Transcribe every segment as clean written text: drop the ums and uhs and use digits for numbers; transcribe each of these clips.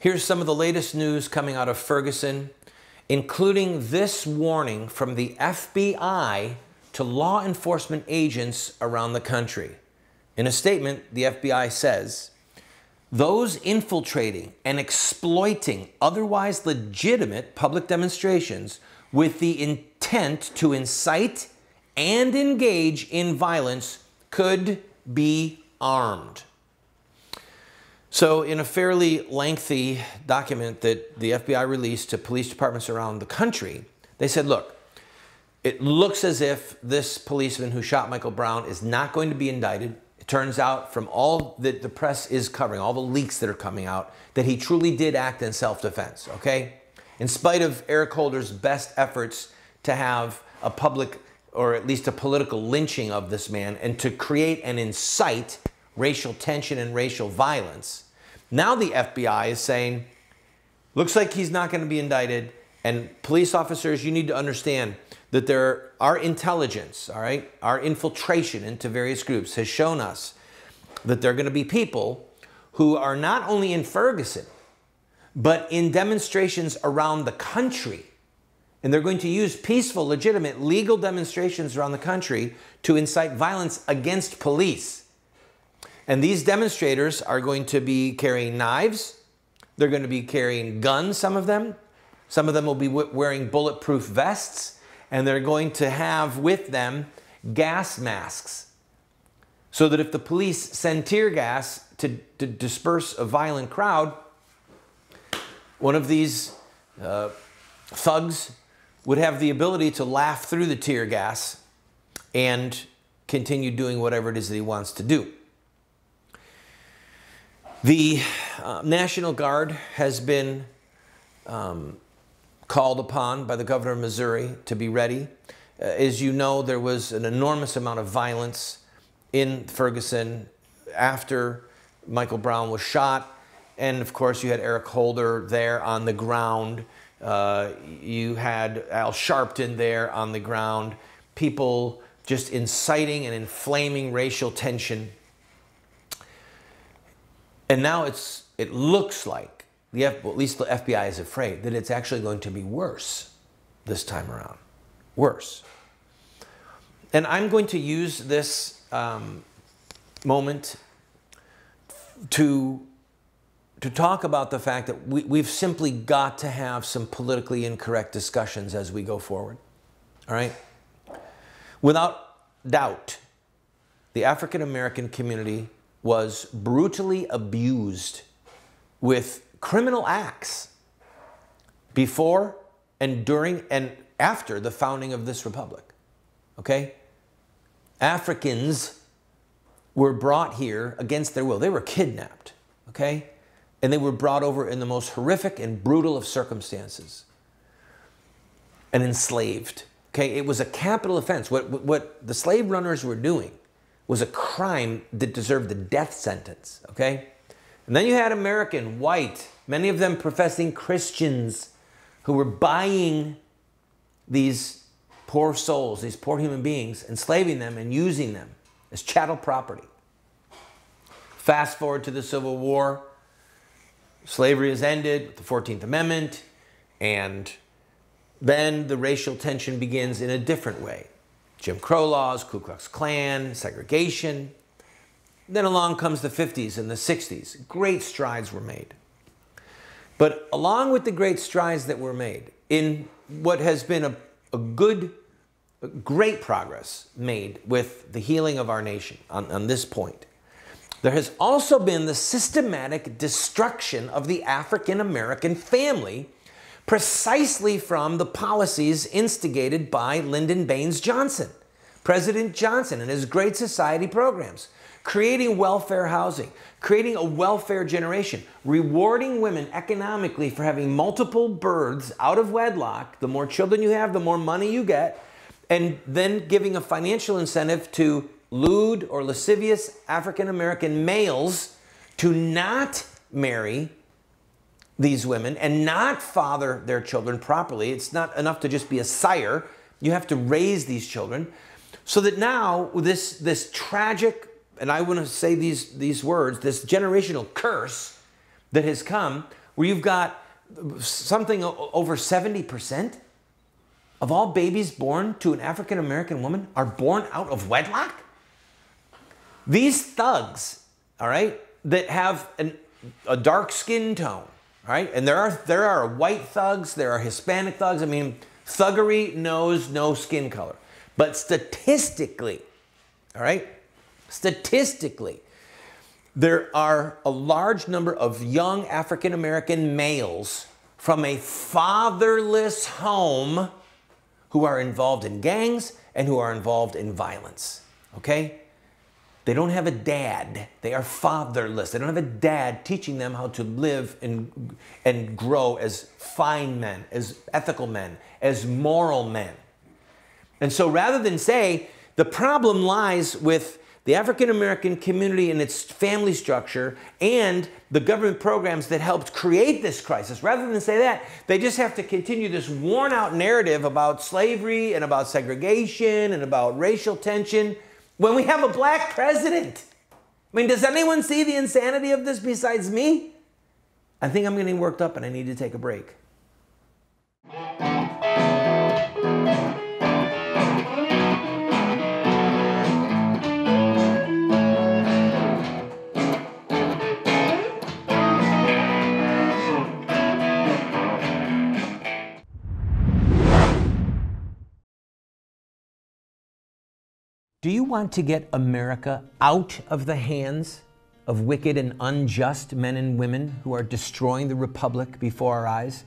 Here's some of the latest news coming out of Ferguson, including this warning from the FBI to law enforcement agents around the country. In a statement, the FBI says, those infiltrating and exploiting otherwise legitimate public demonstrations with the intent to incite and engage in violence could be armed. So in a fairly lengthy document that the FBI released to police departments around the country, they said, look, it looks as if this policeman who shot Michael Brown is not going to be indicted. It turns out from all that the press is covering, all the leaks that are coming out, that he truly did act in self-defense, okay? In spite of Eric Holder's best efforts to have a public or at least a political lynching of this man and to create and incite racial tension and racial violence, now the FBI is saying, looks like he's not going to be indicted. And police officers, you need to understand that our intelligence, all right, our infiltration into various groups has shown us that there are going to be people who are not only in Ferguson, but in demonstrations around the country. And they're going to use peaceful, legitimate, legal demonstrations around the country to incite violence against police. And these demonstrators are going to be carrying knives. They're going to be carrying guns, some of them. Some of them will be wearing bulletproof vests. And they're going to have with them gas masks. So that if the police send tear gas to disperse a violent crowd, one of these thugs would have the ability to laugh through the tear gas and continue doing whatever it is that he wants to do. The National Guard has been called upon by the governor of Missouri to be ready. As you know, there was an enormous amount of violence in Ferguson after Michael Brown was shot. And of course, you had Eric Holder there on the ground. You had Al Sharpton there on the ground. People just inciting and inflaming racial tension. And now it looks like, at least the FBI is afraid, that it's actually going to be worse this time around. Worse. And I'm going to use this moment to talk about the fact that we've simply got to have some politically incorrect discussions as we go forward. All right? Without doubt, the African American community was brutally abused with criminal acts before and during and after the founding of this republic. Okay? Africans were brought here against their will. They were kidnapped. Okay? And they were brought over in the most horrific and brutal of circumstances and enslaved. Okay? It was a capital offense. What the slave runners were doing was a crime that deserved the death sentence, okay? And then you had American, white, many of them professing Christians who were buying these poor souls, these poor human beings, enslaving them and using them as chattel property. Fast forward to the Civil War, slavery is ended with the 14th Amendment, and then the racial tension begins in a different way. Jim Crow laws, Ku Klux Klan, segregation. Then along comes the 50s and the 60s. Great strides were made. But along with the great strides that were made, in what has been great progress made with the healing of our nation on this point, there has also been the systematic destruction of the African American family precisely from the policies instigated by Lyndon Baines Johnson, President Johnson and his Great Society programs, creating welfare housing, creating a welfare generation, rewarding women economically for having multiple births out of wedlock. The more children you have, the more money you get, and then giving a financial incentive to lewd or lascivious African American males to not marry these women and not father their children properly. It's not enough to just be a sire. You have to raise these children. So that now this tragic, and I want to say these words, this generational curse that has come where you've got something over 70% of all babies born to an African American woman are born out of wedlock? These thugs, all right, that have a dark skin tone, all right, and there are white thugs, there are Hispanic thugs. I mean, thuggery knows no skin color. But statistically, all right, statistically, there are a large number of young African American males from a fatherless home who are involved in gangs and who are involved in violence, okay? They don't have a dad. They are fatherless. They don't have a dad teaching them how to live and grow as fine men, as ethical men, as moral men. And so rather than say the problem lies with the African American community and its family structure and the government programs that helped create this crisis, rather than say that, they just have to continue this worn out narrative about slavery and about segregation and about racial tension when we have a black president. I mean, does anyone see the insanity of this besides me? I think I'm getting worked up and I need to take a break. Do you want to get America out of the hands of wicked and unjust men and women who are destroying the republic before our eyes,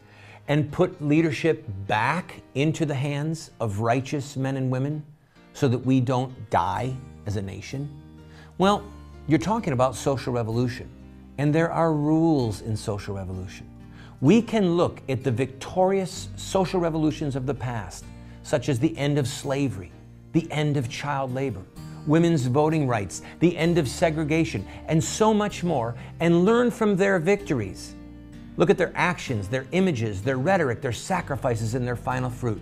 and put leadership back into the hands of righteous men and women so that we don't die as a nation? Well, you're talking about social revolution, and there are rules in social revolution. We can look at the victorious social revolutions of the past, such as the end of slavery, the end of child labor, women's voting rights, the end of segregation, and so much more, and learn from their victories. Look at their actions, their images, their rhetoric, their sacrifices, and their final fruit.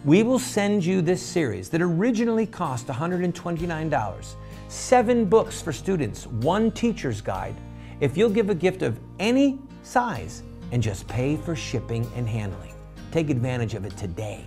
We will send you this series that originally cost $129, 7 books for students, 1 teacher's guide, if you'll give a gift of any size and just pay for shipping and handling. Take advantage of it today.